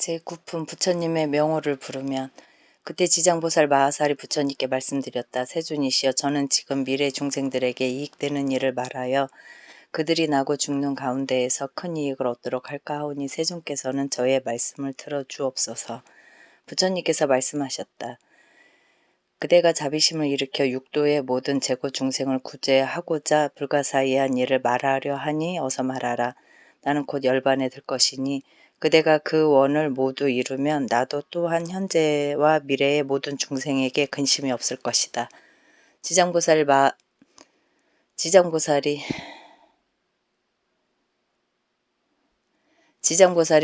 제9품 부처님의 명호를 부르면 그때 지장보살 마하사리 부처님께 말씀드렸다. 세존이시여, 저는 지금 미래 중생들에게 이익되는 일을 말하여 그들이 나고 죽는 가운데에서 큰 이익을 얻도록 할까 하오니 세존께서는 저의 말씀을 들어주옵소서. 부처님께서 말씀하셨다. 그대가 자비심을 일으켜 육도의 모든 재고 중생을 구제하고자 불가사의한 일을 말하려 하니 어서 말하라. 나는 곧 열반에 들 것이니 그대가 그 원을 모두 이루면 나도 또한 현재와 미래의 모든 중생에게 근심이 없을 것이다. 지장보살이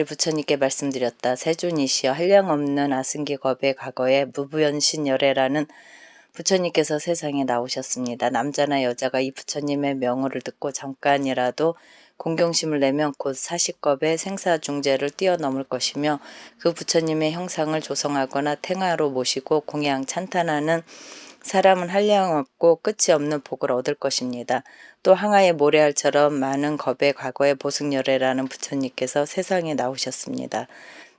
부처님께 말씀드렸다. 세존이시여, 한량없는 아승기 겁의 과거에 무부연신열애라는 부처님께서 세상에 나오셨습니다. 남자나 여자가 이 부처님의 명호를 듣고 잠깐이라도 공경심을 내면 곧 사십겁의 생사중재를 뛰어넘을 것이며 그 부처님의 형상을 조성하거나 탱화로 모시고 공양 찬탄하는 사람은 한량없고 끝이 없는 복을 얻을 것입니다. 또 항아의 모래알처럼 많은 겁의 과거의 보승열애라는 부처님께서 세상에 나오셨습니다.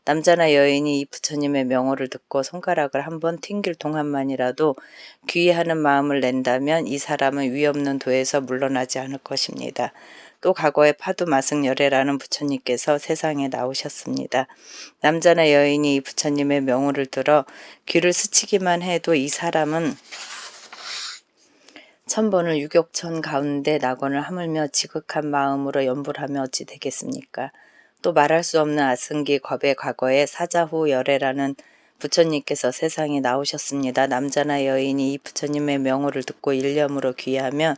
남자나 여인이 이 부처님의 명호를 듣고 손가락을 한번 튕길 동안만이라도 귀의하는 마음을 낸다면 이 사람은 위없는 도에서 물러나지 않을 것입니다. 또 과거의 파두마승열애라는 부처님께서 세상에 나오셨습니다. 남자나 여인이 이 부처님의 명호를 들어 귀를 스치기만 해도 이 사람은 천번을 유격천 가운데 낙원을 하물며 지극한 마음으로 염불하며 어찌 되겠습니까? 또 말할 수 없는 아승기 겁의 과거에 사자후 열애라는 부처님께서 세상에 나오셨습니다. 남자나 여인이 이 부처님의 명호를 듣고 일념으로 귀하면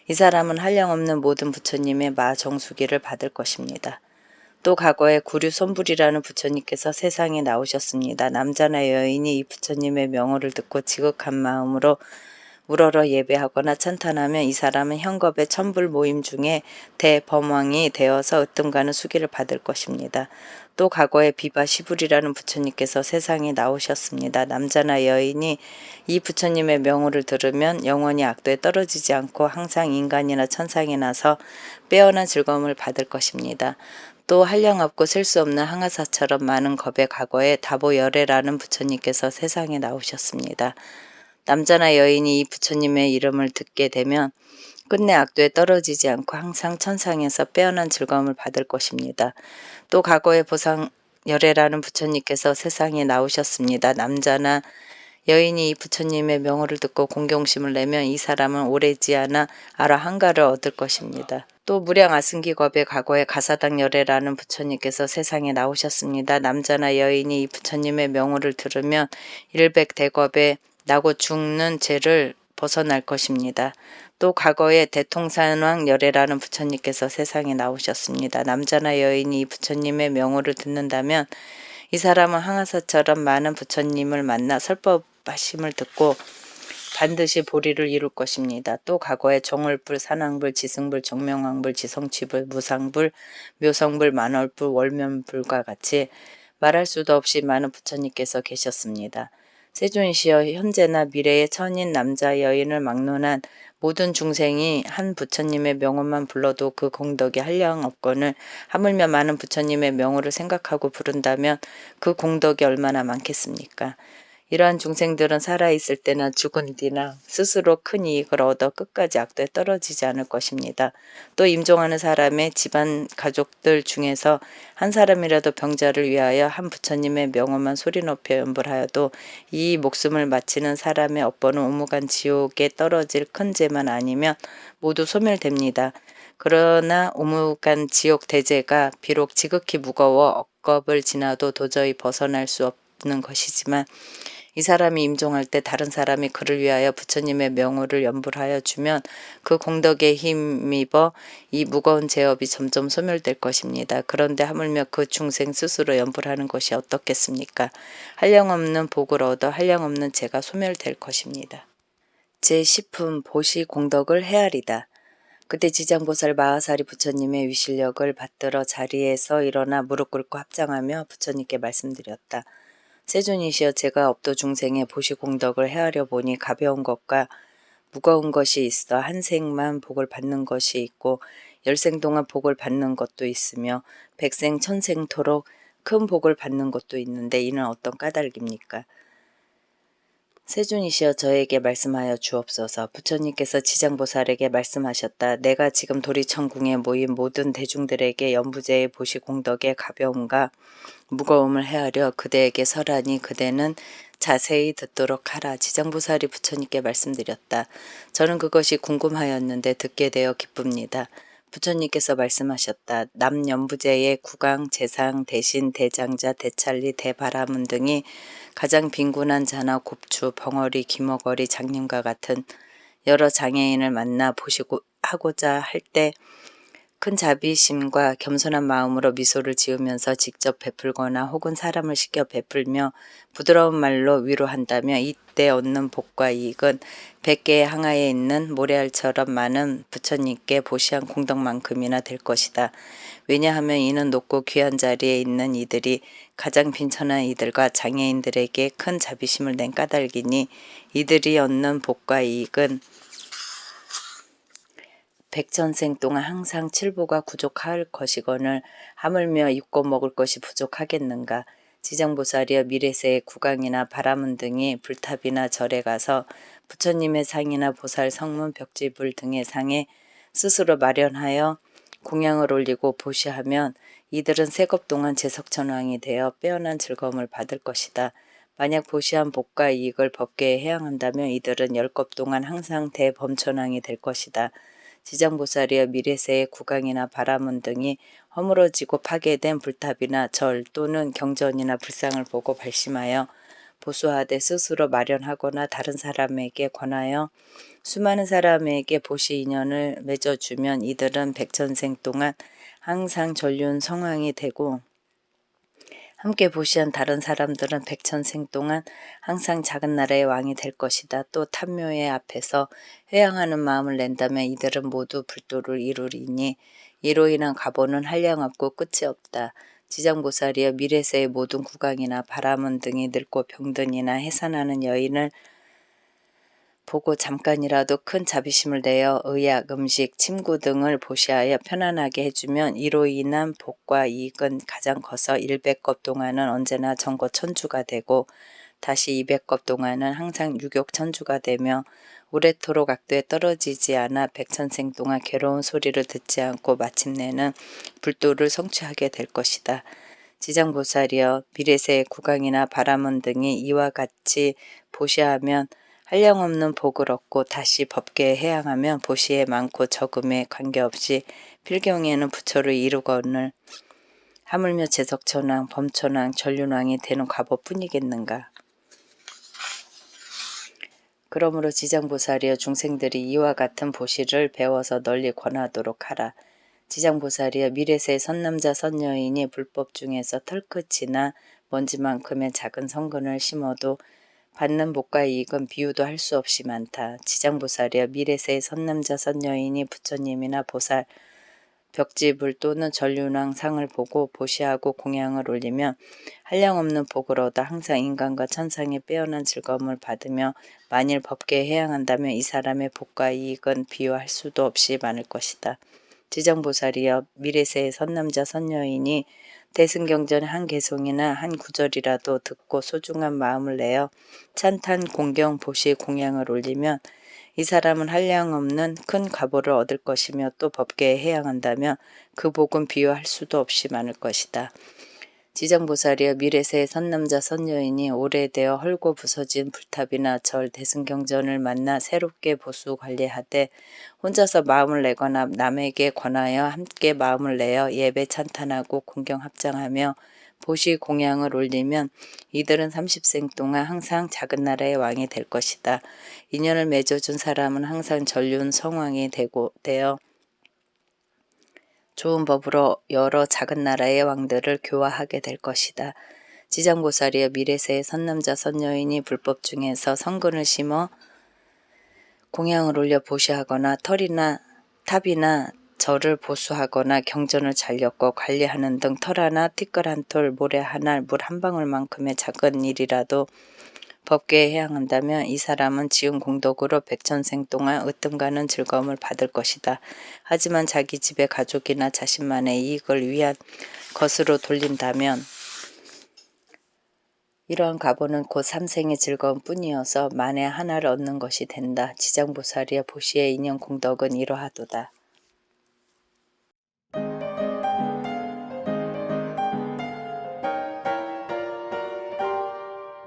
이 사람은 한량없는 모든 부처님의 마정수기를 받을 것입니다. 또 과거에 구류손불이라는 부처님께서 세상에 나오셨습니다. 남자나 여인이 이 부처님의 명호를 듣고 지극한 마음으로 우러러 예배하거나 찬탄하면 이 사람은 현겁의 천불 모임 중에 대범왕이 되어서 으뜸가는 수기를 받을 것입니다. 또 과거에 비바시불이라는 부처님께서 세상에 나오셨습니다. 남자나 여인이 이 부처님의 명호를 들으면 영원히 악도에 떨어지지 않고 항상 인간이나 천상에 나서 빼어난 즐거움을 받을 것입니다. 또 한량없고 셀 수 없는 항아사처럼 많은 겁의 과거에 다보열애라는 부처님께서 세상에 나오셨습니다. 남자나 여인이 이 부처님의 이름을 듣게 되면 끝내 악도에 떨어지지 않고 항상 천상에서 빼어난 즐거움을 받을 것입니다. 또 과거에 보상열애라는 부처님께서 세상에 나오셨습니다. 남자나 여인이 이 부처님의 명호를 듣고 공경심을 내면 이 사람은 오래지 않아 아라한가를 얻을 것입니다. 또 무량아승기겁의 과거에 가사당열애라는 부처님께서 세상에 나오셨습니다. 남자나 여인이 이 부처님의 명호를 들으면 일백대겁의 나고 죽는 죄를 벗어날 것입니다. 또 과거에 대통산왕 열애라는 부처님께서 세상에 나오셨습니다. 남자나 여인이 이 부처님의 명호를 듣는다면 이 사람은 항아사처럼 많은 부처님을 만나 설법하심을 듣고 반드시 보리를 이룰 것입니다. 또 과거에 정월불, 산왕불, 지승불, 정명왕불, 지성취불, 무상불, 묘성불, 만월불, 월면불과 같이 말할 수도 없이 많은 부처님께서 계셨습니다. 세존이시여, 현재나 미래의 천인 남자 여인을 막론한 모든 중생이 한 부처님의 명호만 불러도 그 공덕이 한량없거늘 하물며 많은 부처님의 명호를 생각하고 부른다면 그 공덕이 얼마나 많겠습니까? 이러한 중생들은 살아있을 때나 죽은 뒤나 스스로 큰 이익을 얻어 끝까지 악도에 떨어지지 않을 것입니다. 또 임종하는 사람의 집안 가족들 중에서 한 사람이라도 병자를 위하여 한 부처님의 명호만 소리 높여 연불하여도 이 목숨을 마치는 사람의 업보는 오무간 지옥에 떨어질 큰 죄만 아니면 모두 소멸됩니다. 그러나 오무간 지옥 대죄가 비록 지극히 무거워 억겁을 지나도 도저히 벗어날 수 없는 것이지만 이 사람이 임종할 때 다른 사람이 그를 위하여 부처님의 명호를 연불하여 주면 그 공덕에 힘입어 이 무거운 죄업이 점점 소멸될 것입니다. 그런데 하물며 그 중생 스스로 연불하는 것이 어떻겠습니까? 한량없는 복을 얻어 한량없는 죄가 소멸될 것입니다. 제10품 보시 공덕을 헤아리다. 그때 지장보살 마하사리 부처님의 위실력을 받들어 자리에서 일어나 무릎 꿇고 합장하며 부처님께 말씀드렸다. 세존이시여, 제가 업도 중생의 보시 공덕을 헤아려 보니 가벼운 것과 무거운 것이 있어 한 생만 복을 받는 것이 있고 열생 동안 복을 받는 것도 있으며 백생 천생토록 큰 복을 받는 곳도 있는데 이는 어떤 까닭입니까? 세존이시여 저에게 말씀하여 주옵소서. 부처님께서 지장보살에게 말씀하셨다. 내가 지금 도리천궁에 모인 모든 대중들에게 연부제의 보시 공덕의 가벼움과 무거움을 헤아려 그대에게 설하니 그대는 자세히 듣도록 하라. 지장보살이 부처님께 말씀드렸다. 저는 그것이 궁금하였는데 듣게 되어 기쁩니다. 부처님께서 말씀하셨다. 남연부제의 구강, 재상, 대신, 대장자, 대찰리, 대바라문 등이 가장 빈곤한 자나 곱추, 벙어리, 기머거리, 장님과 같은 여러 장애인을 만나 보시고 하고자 할 때 큰 자비심과 겸손한 마음으로 미소를 지으면서 직접 베풀거나 혹은 사람을 시켜 베풀며 부드러운 말로 위로한다며 이때 얻는 복과 이익은 100개의 항아에 있는 모래알처럼 많은 부처님께 보시한 공덕만큼이나 될 것이다. 왜냐하면 이는 높고 귀한 자리에 있는 이들이 가장 빈천한 이들과 장애인들에게 큰 자비심을 낸 까닭이니 이들이 얻는 복과 이익은 백천생 동안 항상 칠보가 부족할 것이거늘 하물며 입고 먹을 것이 부족하겠는가. 지장보살이여 미래세의 구강이나 바라문 등이 불탑이나 절에 가서 부처님의 상이나 보살 성문 벽지불 등의 상에 스스로 마련하여 공양을 올리고 보시하면 이들은 세겁 동안 제석천왕이 되어 빼어난 즐거움을 받을 것이다. 만약 보시한 복과 이익을 법계에 해양한다면 이들은 10겁 동안 항상 대범천왕이 될 것이다. 지장보살이여 미래세의 구강이나 바라문 등이 허물어지고 파괴된 불탑이나 절 또는 경전이나 불상을 보고 발심하여 보수하되 스스로 마련하거나 다른 사람에게 권하여 수많은 사람에게 보시 인연을 맺어주면 이들은 백천생 동안 항상 전륜 성왕이 되고 함께 보시한 다른 사람들은 백천생 동안 항상 작은 나라의 왕이 될 것이다. 또 탐묘의 앞에서 회양하는 마음을 낸다면 이들은 모두 불도를 이루리니 이로 인한 가보는 한량없고 끝이 없다. 지장보살이여 미래세의 모든 구강이나 바라문 등이 늙고 병든이나 해산하는 여인을 보고 잠깐이라도 큰 자비심을 내어 의약, 음식, 침구 등을 보시하여 편안하게 해주면 이로 인한 복과 이익은 가장 커서 100겁 동안은 언제나 정거천주가 되고 다시 200겁 동안은 항상 유격천주가 되며 오래도록 악도에 떨어지지 않아 백천생 동안 괴로운 소리를 듣지 않고 마침내는 불도를 성취하게 될 것이다. 지장보살이여 미래세의 구강이나 바라문 등이 이와 같이 보시하면 한량없는 복을 얻고 다시 법계에 해양하면 보시에 많고 적음에 관계없이 필경에는 부처를 이루거늘 하물며 제석천왕, 범천왕, 전륜왕이 되는 과보뿐이겠는가. 그러므로 지장보살이여 중생들이 이와 같은 보시를 배워서 널리 권하도록 하라. 지장보살이여 미래세의 선남자 선여인이 불법 중에서 털끝이나 먼지만큼의 작은 성근을 심어도 받는 복과 이익은 비유도 할 수 없이 많다. 지장보살이여 미래세의 선남자 선여인이 부처님이나 보살, 벽지불 또는 전륜왕 상을 보고 보시하고 공양을 올리면 한량없는 복을 얻어 항상 인간과 천상의 빼어난 즐거움을 받으며 만일 법계에 해양한다면 이 사람의 복과 이익은 비유할 수도 없이 많을 것이다. 지장보살이여 미래세의 선남자 선여인이 대승경전의 한 개송이나 한 구절이라도 듣고 소중한 마음을 내어 찬탄 공경 보시 공양을 올리면 이 사람은 한량없는 큰 과보를 얻을 것이며 또 법계에 해양한다면 그 복은 비유할 수도 없이 많을 것이다. 지장보살이여 미래세의 선남자 선여인이 오래되어 헐고 부서진 불탑이나 절 대승경전을 만나 새롭게 보수 관리하되 혼자서 마음을 내거나 남에게 권하여 함께 마음을 내어 예배 찬탄하고 공경 합장하며 보시 공양을 올리면 이들은 30생 동안 항상 작은 나라의 왕이 될 것이다. 인연을 맺어준 사람은 항상 전륜 성왕이 되어 좋은 법으로 여러 작은 나라의 왕들을 교화하게 될 것이다. 지장보살이여 미래세의 선남자 선여인이 불법 중에서 성근을 심어 공양을 올려 보시하거나 털이나 탑이나 절을 보수하거나 경전을 잘 엮어 관리하는 등 털 하나, 티끌 한 톨, 모래 하나, 물 한 방울만큼의 작은 일이라도 법계에 해양한다면 이 사람은 지은 공덕으로 백천생 동안 으뜸가는 즐거움을 받을 것이다. 하지만 자기 집의 가족이나 자신만의 이익을 위한 것으로 돌린다면 이러한 가보는 곧 삼생의 즐거움 뿐이어서 만에 하나를 얻는 것이 된다. 지장보살이여 보시의 인연 공덕은 이러하도다.